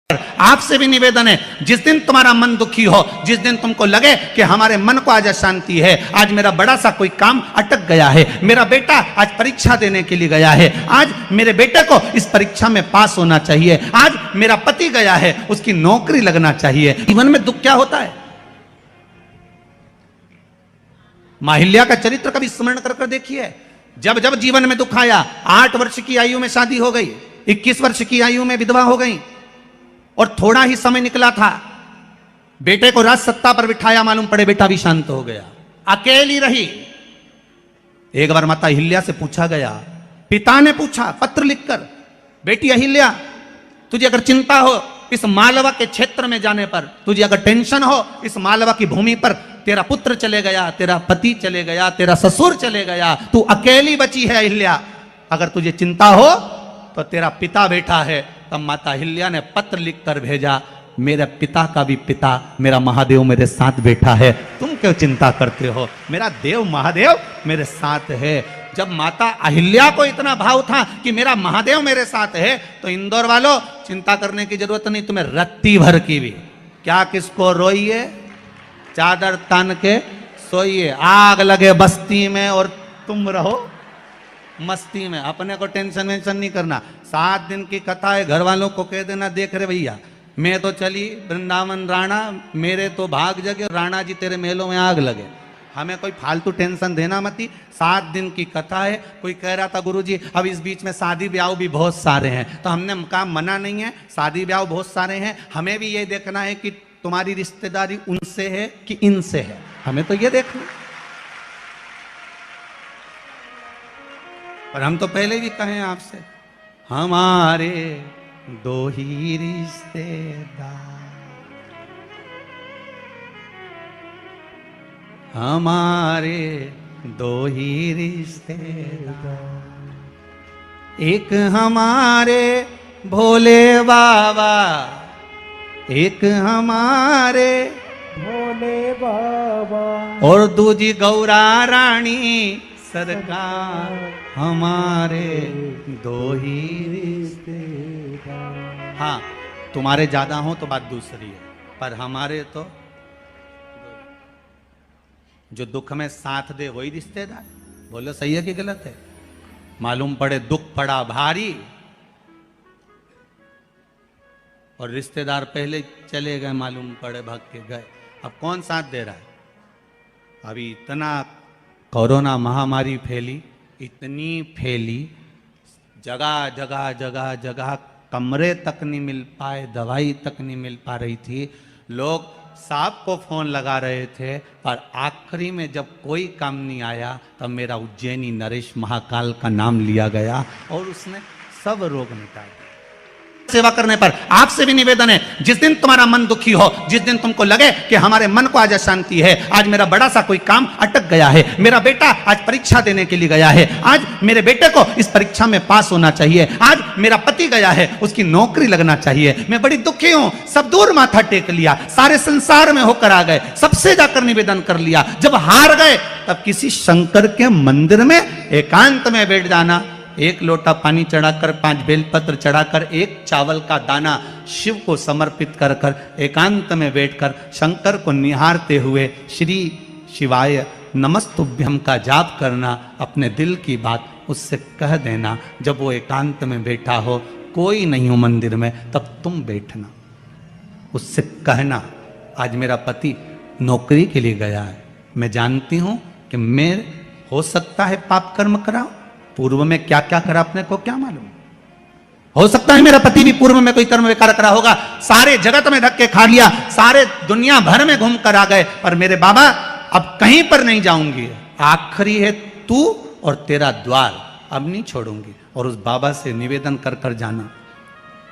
आपसे भी निवेदन है, जिस दिन तुम्हारा मन दुखी हो, जिस दिन तुमको लगे कि हमारे मन को आज अशांति है, आज मेरा बड़ा सा कोई काम अटक गया है, मेरा बेटा आज परीक्षा देने के लिए गया है, आज मेरे बेटे को इस परीक्षा में पास होना चाहिए, आज मेरा पति गया है उसकी नौकरी लगना चाहिए। जीवन में दुख क्या होता है? माहिल्या का चरित्र कभी स्मरण कर देखिए। जब जब जीवन में दुख आया, 8 वर्ष की आयु में शादी हो गई, 21 वर्ष की आयु में विधवा हो गई और थोड़ा ही समय निकला था, बेटे को राज सत्ता पर बिठाया, मालूम पड़े बेटा भी शांत हो गया, अकेली रही। एक बार माता अहिल्या से पूछा गया, पिता ने पूछा पत्र लिखकर, बेटी अहिल्या तुझे अगर चिंता हो इस मालवा के क्षेत्र में जाने पर, तुझे अगर टेंशन हो इस मालवा की भूमि पर, तेरा पुत्र चले गया, तेरा पति चले गया, तेरा ससुर चले गया, तू अकेली बची है अहिल्या, अगर तुझे चिंता हो तो तेरा पिता बैठा है। तब माता अहिल्या ने पत्र लिखकर भेजा, मेरे पिता का भी पिता मेरा महादेव मेरे साथ बैठा है, तुम क्यों चिंता करते हो, मेरा देव महादेव मेरे साथ है। जब माता अहिल्या को इतना भाव था कि मेरा महादेव मेरे साथ है, तो इंदौर वालों चिंता करने की जरूरत नहीं, तुम्हें रत्ती भर की भी, क्या किसको रोइए, चादर तान के सोइए, आग लगे बस्ती में और तुम रहो मस्ती में, अपने को टेंशन वेंशन नहीं करना। 7 दिन की कथा है, घर वालों को कह देना, देख रहे भैया मैं तो चली वृंदावन राणा, मेरे तो भाग जगे, राणा जी तेरे महलों में आग लगे, हमें कोई फालतू टेंशन देना मती। 7 दिन की कथा है। कोई कह रहा था गुरुजी अब इस बीच में शादी ब्याह भी बहुत सारे हैं, तो हमने कहा मना नहीं है, शादी ब्याह बहुत सारे हैं, हमें भी ये देखना है कि तुम्हारी रिश्तेदारी उनसे है कि इनसे है, हमें तो ये देखना। पर हम तो पहले भी कहें आपसे, हमारे 2 ही रिश्तेदार, हमारे 2 ही रिश्तेदार, एक हमारे भोले बाबा, एक हमारे भोले बाबा और दूजी गौरा रानी सरकार, हमारे 2 ही रिश्तेदार। हाँ तुम्हारे ज्यादा हो तो बात दूसरी है, पर हमारे तो जो दुख में साथ दे वही रिश्तेदार। बोलो सही है कि गलत है? मालूम पड़े दुख पड़ा भारी और रिश्तेदार पहले चले गए, मालूम पड़े भाग के गए, अब कौन साथ दे रहा है? अभी इतना कोरोना महामारी फैली, इतनी फैली, जगह जगह जगह जगह कमरे तक नहीं मिल पाए, दवाई तक नहीं मिल पा रही थी, लोग साहब को फोन लगा रहे थे, पर आखिरी में जब कोई काम नहीं आया तब मेरा उज्जैनी नरेश महाकाल का नाम लिया गया और उसने सब रोग मिटा दिया। सेवा करने पर आपसे भी निवेदन है, जिस दिन तुम्हारा मन दुखी हो, जिस दिन तुमको लगे कि हमारे मन को आज अशांति है, आज मेरा बड़ा सा कोई काम अटक गया है, मेरा बेटा आज परीक्षा देने के लिए गया है, आज मेरे बेटे को इस परीक्षा में पास होना चाहिए, आज मेरा पति गया है उसकी नौकरी लगना चाहिए, मैं बड़ी दुखी हूं, सब दूर माथा टेक लिया, सारे संसार में होकर आ गए, सबसे जाकर निवेदन कर लिया, जब हार गए तब किसी शंकर के मंदिर में एकांत में बैठ जाना, 1 लोटा पानी चढ़ाकर, 5 बेलपत्र चढ़ाकर, 1 चावल का दाना शिव को समर्पित कर कर एकांत में बैठकर शंकर को निहारते हुए श्री शिवाय नमस्तुभ्यम का जाप करना, अपने दिल की बात उससे कह देना। जब वो एकांत में बैठा हो, कोई नहीं हो मंदिर में, तब तुम बैठना, उससे कहना आज मेरा पति नौकरी के लिए गया है, मैं जानती हूं कि मैं हो सकता है पाप कर्म कराऊं, पूर्व में क्या क्या करा अपने को क्या मालूम, हो सकता है मेरा पति भी पूर्व में कोई कर्म बेकार करा होगा, सारे जगत में धक्के खा लिया, सारे दुनिया भर में घूम कर आ गए, पर मेरे बाबा अब कहीं पर नहीं जाऊंगी, आखिरी है तू और तेरा द्वार, अब नहीं छोड़ूंगी। और उस बाबा से निवेदन कर कर जाना,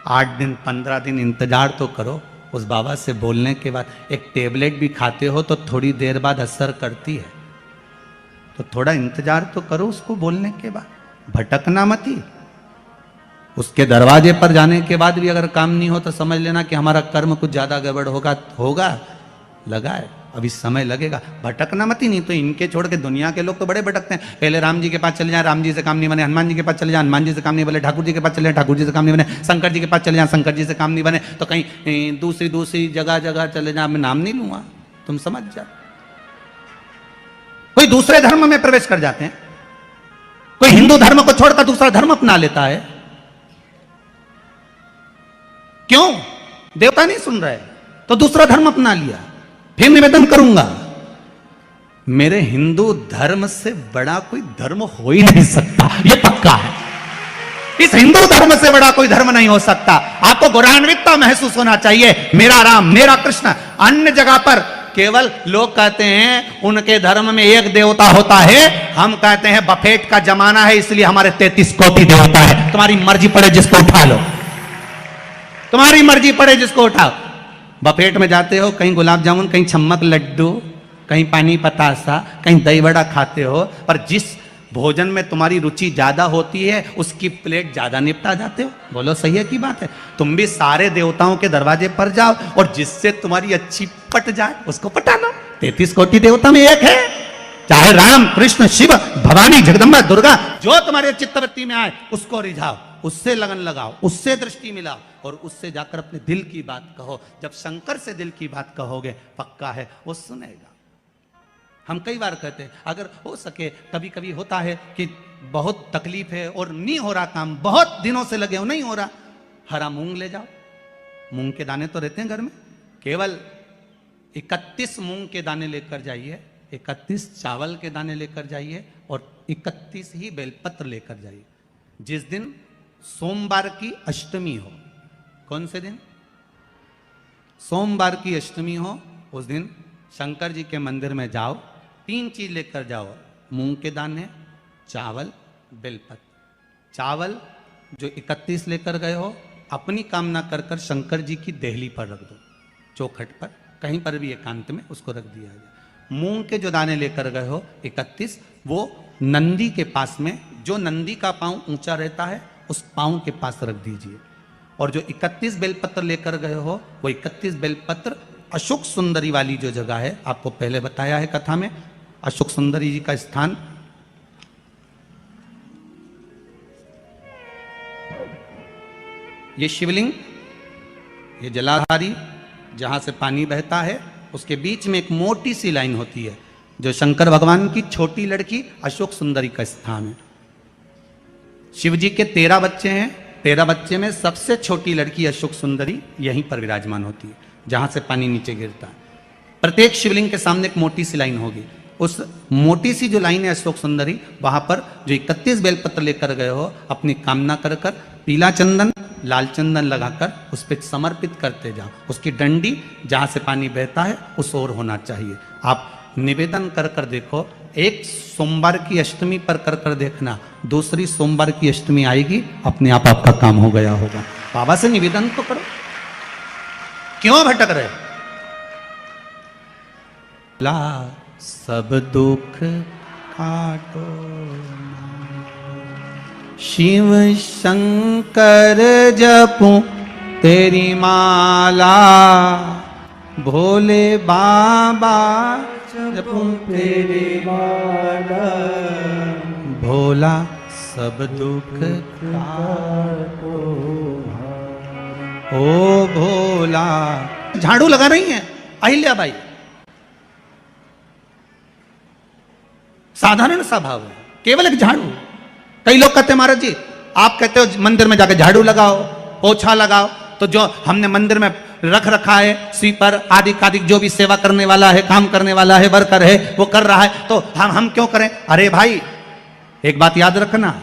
8 दिन 15 दिन इंतजार तो करो, उस बाबा से बोलने के बाद एक टेबलेट भी खाते हो तो थोड़ी देर बाद असर करती है, तो थोड़ा इंतजार तो करो उसको बोलने के बाद, भटकना मती। उसके दरवाजे पर जाने के बाद भी अगर काम नहीं हो तो समझ लेना कि हमारा कर्म कुछ ज्यादा गड़बड़ होगा लगा है। अभी समय लगेगा, भटकना मत ही, नहीं तो इनके छोड़ के दुनिया के लोग तो बड़े भटकते हैं। पहले राम जी के पास चले जाए, राम जी से काम नहीं बने, हनुमान जी के पास चले जाए, हनुमान जी से काम नहीं बने, ठाकुर जी के पास चले जाए, ठाकुर जी से काम नहीं बने, शंकर जी के पास चले जाए, शंकर जी से काम नहीं बने, तो कहीं दूसरी जगह जगह चले जाए। मैं नाम नहीं लूंगा, तुम समझ जाओ। कोई दूसरे धर्म में प्रवेश कर जाते हैं, कोई हिंदू धर्म को छोड़कर दूसरा धर्म अपना लेता है। क्यों? देवता नहीं सुन रहे तो दूसरा धर्म अपना लिया। फिर निवेदन करूंगा, मेरे हिंदू धर्म से बड़ा कोई धर्म हो ही नहीं सकता, यह पक्का है। इस हिंदू धर्म से बड़ा कोई धर्म नहीं हो सकता। आपको गौरवान्वितता महसूस होना चाहिए, मेरा राम, मेरा कृष्ण। अन्य जगह पर केवल लोग कहते हैं उनके धर्म में एक देवता होता है, हम कहते हैं बफेट का जमाना है इसलिए हमारे 33 कोटि देवता है। तुम्हारी मर्जी पड़े जिसको उठा लो, तुम्हारी मर्जी पड़े जिसको उठाओ। बफेट में जाते हो, कहीं गुलाब जामुन, कहीं छम्मक लड्डू, कहीं पानी पतासा, कहीं दही बड़ा खाते हो, पर जिस भोजन में तुम्हारी रुचि ज्यादा होती है उसकी प्लेट ज्यादा निपटा जाते हो। बोलो सही है की बात है? तुम भी सारे देवताओं के दरवाजे पर जाओ और जिससे तुम्हारी अच्छी पट जाए उसको पटा लो। 33 कोटि देवता में एक है, चाहे राम, कृष्ण, शिव, भवानी, जगदम्बा, दुर्गा, जो तुम्हारे चित्तवृत्ति में आए उसको रिझाओ, उससे लगन लगाओ, उससे दृष्टि मिलाओ और उससे जाकर अपने दिल की बात कहो। जब शंकर से दिल की बात कहोगे, पक्का है वो सुनेगा। हम कई बार कहते हैं, अगर हो सके, कभी कभी होता है कि बहुत तकलीफ है और नहीं हो रहा काम, बहुत दिनों से लगे हो, नहीं हो रहा, हरा मूंग ले जाओ। मूंग के दाने तो रहते हैं घर में, केवल 31 मूंग के दाने लेकर जाइए, 31 चावल के दाने लेकर जाइए और 31 ही बेलपत्र लेकर जाइए। जिस दिन सोमवार की अष्टमी हो, कौन से दिन? सोमवार की अष्टमी हो, उस दिन शंकर जी के मंदिर में जाओ, 3 चीज लेकर जाओ, मूंग के दाने, चावल, बेलपत्र। चावल जो 31 लेकर गए हो, अपनी कामना कर कर शंकर जी की देहली पर रख दो, चौखट पर, कहीं पर भी एकांत में उसको रख दिया जाए। मूंग के जो दाने लेकर गए हो 31, वो नंदी के पास में, जो नंदी का पांव ऊंचा रहता है उस पांव के पास रख दीजिए। और जो 31 बेलपत्र लेकर गए हो, वो 31 बेलपत्र अशोक सुंदरी वाली जो जगह है, आपको पहले बताया है कथा में, अशोक सुंदरी जी का स्थान, ये शिवलिंग, ये जलाधारी जहां से पानी बहता है, उसके बीच में एक मोटी सी लाइन होती है, जो शंकर भगवान की छोटी लड़की अशोक सुंदरी का स्थान है। शिव जी के 13 बच्चे हैं, 13 बच्चे में सबसे छोटी लड़की अशोक सुंदरी यहीं पर विराजमान होती है, जहां से पानी नीचे गिरता है। प्रत्येक शिवलिंग के सामने एक मोटी सी लाइन होगी, उस मोटी सी जो लाइन है अशोक सुंदरी, वहां पर जो 31 बेलपत्र लेकर गए हो, अपनी कामना कर कर पीला चंदन, लाल चंदन लगाकर उस पर समर्पित करते जाओ। उसकी डंडी जहां से पानी बहता है उस ओर होना चाहिए। आप निवेदन कर कर देखो, एक सोमवार की अष्टमी पर कर कर देखना, दूसरी सोमवार की अष्टमी आएगी, अपने आप आपका काम हो गया होगा। बाबा से निवेदन तो करो, क्यों भटक रहे? ला सब दुख काटो, शिव शंकर जपूं तेरी माला, भोले बाबा जपूं तेरी माला, भोला सब दुख काटो, ओ भोला। झाड़ू लगा रही हैं अहिल्या बाई, साधारण सा भाव है, केवल एक झाड़ू। कई लोग कहते हैं महाराज जी, आप कहते हो मंदिर में जाकर झाड़ू लगाओ, पोछा लगाओ, तो जो हमने मंदिर में रख रखा है स्वीपर आदि आदि, जो भी सेवा करने वाला है, काम करने वाला है, वर्कर है, वो कर रहा है, तो हम क्यों करें? अरे भाई, एक बात याद रखना,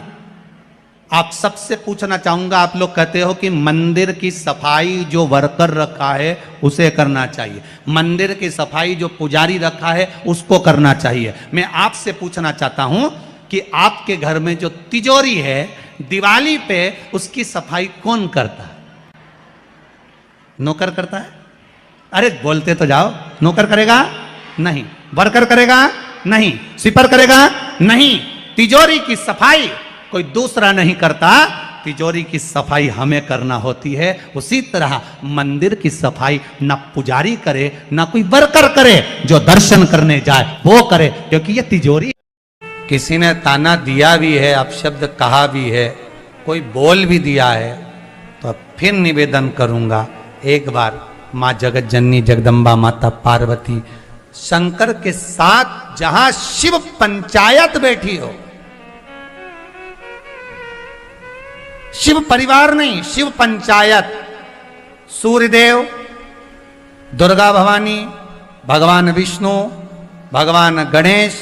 आप सबसे पूछना चाहूंगा, आप लोग कहते हो कि मंदिर की सफाई जो वर्कर रखा है उसे करना चाहिए, मंदिर की सफाई जो पुजारी रखा है उसको करना चाहिए। मैं आपसे पूछना चाहता हूं कि आपके घर में जो तिजोरी है, दिवाली पे उसकी सफाई कौन करता है? नौकर करता है? अरे बोलते तो जाओ। नौकर करेगा? नहीं। वर्कर करेगा? नहीं। स्वीपर करेगा? नहीं। तिजोरी की सफाई कोई दूसरा नहीं करता, तिजोरी की सफाई हमें करना होती है, उसी तरह मंदिर की सफाई न पुजारी करे न कोई वर्कर करे, जो दर्शन करने जाए वो करे, क्योंकि ये तिजोरी। किसी ने ताना दिया भी है, अपशब्द कहा भी है, कोई बोल भी दिया है, तो अब फिर निवेदन करूंगा, एक बार माँ जगत जननी जगदम्बा माता पार्वती शंकर के साथ जहां शिव पंचायत बैठी हो, शिव परिवार नहीं, शिव पंचायत, सूर्यदेव, दुर्गा भवानी, भगवान विष्णु, भगवान गणेश,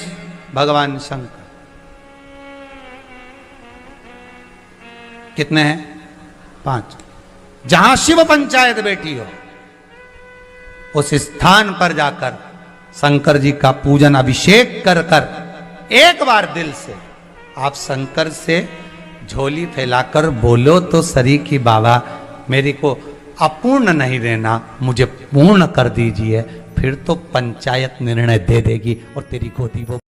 भगवान शंकर, कितने हैं? 5। जहां शिव पंचायत बैठी हो, उस स्थान पर जाकर शंकर जी का पूजन अभिषेक कर कर एक बार दिल से आप शंकर से झोली फैलाकर बोलो तो सरी की बाबा मेरी को अपूर्ण नहीं रहना, मुझे पूर्ण कर दीजिए, फिर तो पंचायत निर्णय दे देगी और तेरी गोदी वो